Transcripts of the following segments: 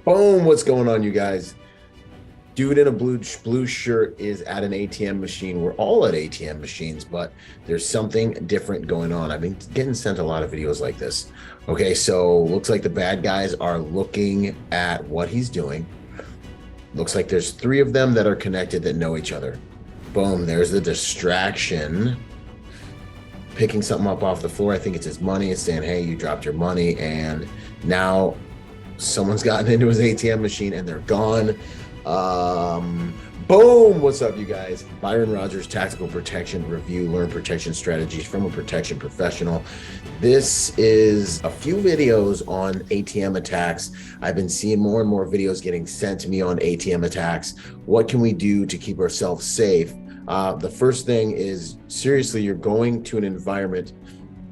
Boom, what's going on, you guys? Dude in a blue shirt is at an ATM machine. We're all at ATM machines, but there's something different going on. I've been getting sent a lot of videos like this. Okay, so looks like the bad guys are looking at what he's doing. Looks like there's three of them that are connected that know each other. Boom, there's the distraction. Picking something up off the floor. I think it's his money. It's saying, hey, you dropped your money. And now someone's gotten into his ATM machine and they're gone. Boom. What's up, you guys? Byron Rodgers, Tactical Protection Review. Learn protection strategies from a protection professional. This is a few videos on ATM attacks. I've been seeing more and more videos getting sent to me on ATM attacks. What can we do to keep ourselves safe? The first thing is, seriously, you're going to an environment.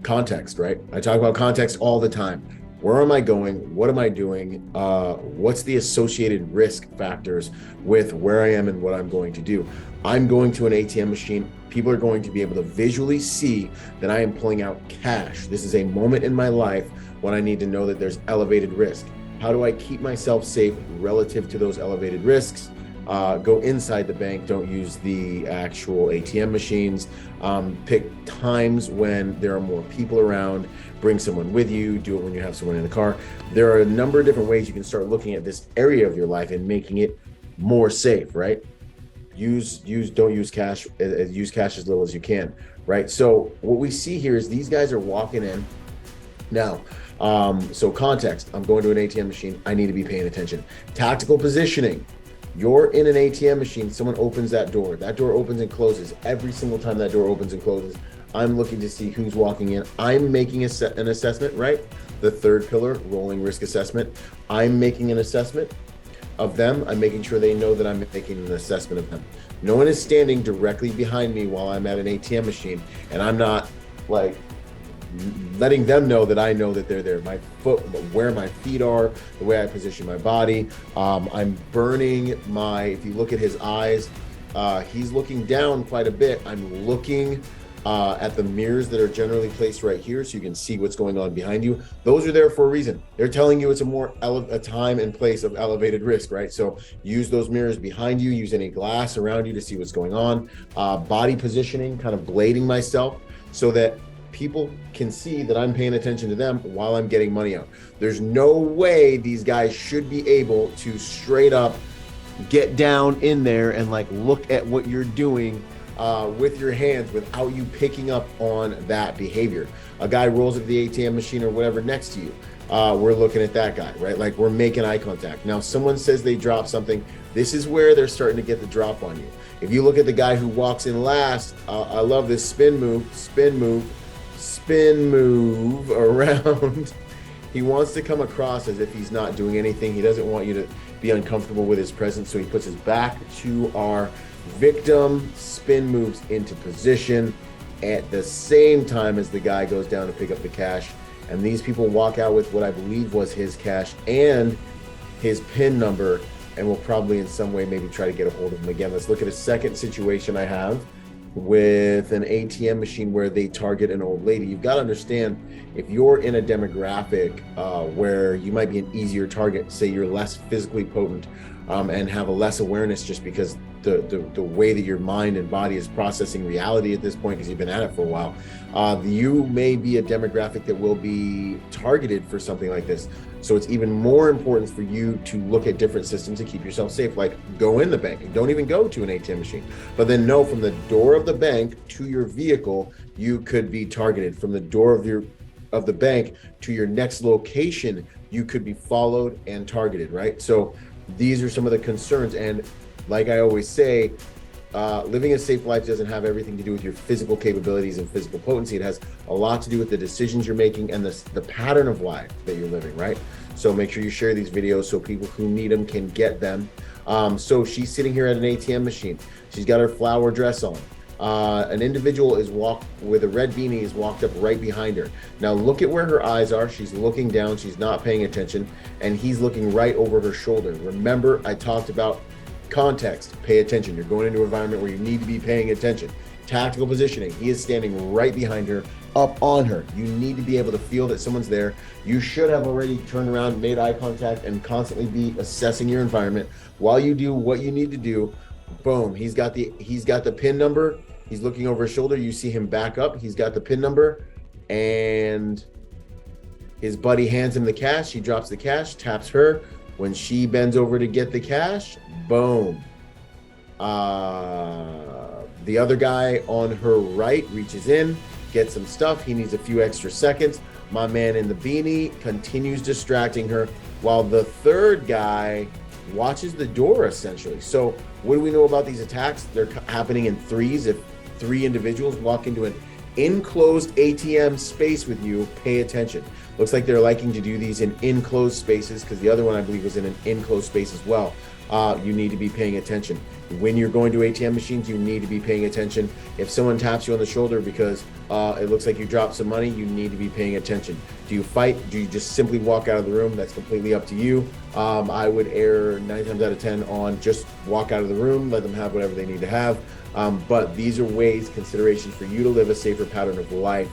Context, right? I talk about context all the time. Where am I going? What am I doing? What's the associated risk factors with where I am and what I'm going to do? I'm going to an ATM machine. People are going to be able to visually see that I am pulling out cash. This is a moment in my life when I need to know that there's elevated risk. How do I keep myself safe relative to those elevated risks? Go inside the bank. Don't use the actual ATM machines. Pick times when there are more people around. Bring someone with you. Do it when you have someone in the car. There are a number of different ways you can start looking at this area of your life and making it more safe, right? Don't use cash. Use cash as little as you can, right? So what we see here is these guys are walking in now. So context, I'm going to an ATM machine. I need to be paying attention. Tactical positioning. You're in an ATM machine, someone opens that door. That door opens and closes. Every single time that door opens and closes, I'm looking to see who's walking in. I'm making an assessment, right? The third pillar, rolling risk assessment. I'm making an assessment of them. I'm making sure they know that I'm making an assessment of them. No one is standing directly behind me while I'm at an ATM machine, and I'm not like letting them know that I know that they're there. My foot, where my feet are, the way I position my body. I'm burning if you look at his eyes, he's looking down quite a bit. I'm looking at the mirrors that are generally placed right here so you can see what's going on behind you. Those are there for a reason. They're telling you it's a time and place of elevated risk, right? So use those mirrors behind you, use any glass around you to see what's going on. Body positioning, kind of blading myself so that people can see that I'm paying attention to them while I'm getting money out. There's no way these guys should be able to straight up get down in there and like look at what you're doing with your hands without you picking up on that behavior. A guy rolls up the ATM machine or whatever next to you. We're looking at that guy, right? Like we're making eye contact. Now someone says they drop something. This is where they're starting to get the drop on you. If you look at the guy who walks in last, I love this spin move around. He wants to come across as if he's not doing anything. He doesn't want you to be uncomfortable with his presence, so he puts his back to our victim, spin moves into position at the same time as the guy goes down to pick up the cash. And these people walk out with what I believe was his cash and his PIN number, and will probably in some way maybe try to get a hold of him again. Let's look at a second situation I have with an ATM machine where they target an old lady. You've got to understand, if you're in a demographic where you might be an easier target, say you're less physically potent and have a less awareness just because the way that your mind and body is processing reality at this point, because you've been at it for a while, you may be a demographic that will be targeted for something like this. So it's even more important for you to look at different systems to keep yourself safe. Like go in the bank, don't even go to an ATM machine, but then know from the door of the bank to your vehicle, you could be targeted. From the door of the bank to your next location, you could be followed and targeted, right? So these are some of the concerns. And like I always say, living a safe life doesn't have everything to do with your physical capabilities and physical potency. It has a lot to do with the decisions you're making and the pattern of life that you're living, right? So make sure you share these videos so people who need them can get them. So she's sitting here at an ATM machine. She's got her flower dress on. An individual with a red beanie is walked up right behind her. Now look at where her eyes are. She's looking down. She's not paying attention. And he's looking right over her shoulder. Remember, I talked about context. Pay attention. You're going into an environment where you need to be paying attention. Tactical positioning. He is standing right behind her, up on her. You need to be able to feel that someone's there. You should have already turned around, made eye contact, and constantly be assessing your environment while you do what you need to do. Boom, he's got the PIN number. He's looking over his shoulder. You see him back up. He's got the PIN number, and his buddy hands him the cash. He drops the cash, taps her. When she bends over to get the cash, boom. The other guy on her right reaches in, gets some stuff. He needs a few extra seconds. My man in the beanie continues distracting her while the third guy watches the door, essentially. So what do we know about these attacks? They're happening in threes. If three individuals walk into an enclosed ATM space with you, pay attention. Looks like they're liking to do these in enclosed spaces, because the other one I believe was in an enclosed space as well. You need to be paying attention. When you're going to ATM machines, you need to be paying attention. If someone taps you on the shoulder because it looks like you dropped some money, you need to be paying attention. Do you fight? Do you just simply walk out of the room? That's completely up to you. I would err 9 times out of 10 on just walk out of the room, let them have whatever they need to have. But these are ways, considerations for you to live a safer pattern of life.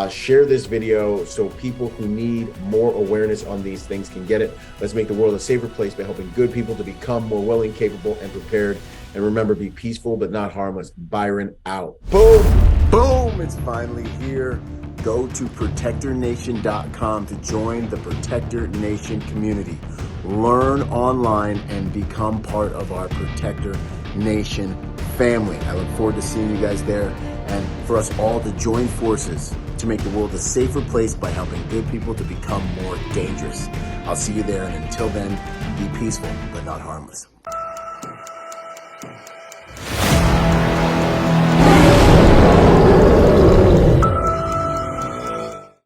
Share this video so people who need more awareness on these things can get it. Let's make the world a safer place by helping good people to become more willing, capable, and prepared. And remember, be peaceful but not harmless. Byron out. Boom! Boom! It's finally here. Go to protectornation.com to join the Protector Nation community. Learn online and become part of our Protector Nation family. I look forward to seeing you guys there, and for us all to join forces to make the world a safer place by helping good people to become more dangerous. I'll see you there, and until then, be peaceful but not harmless.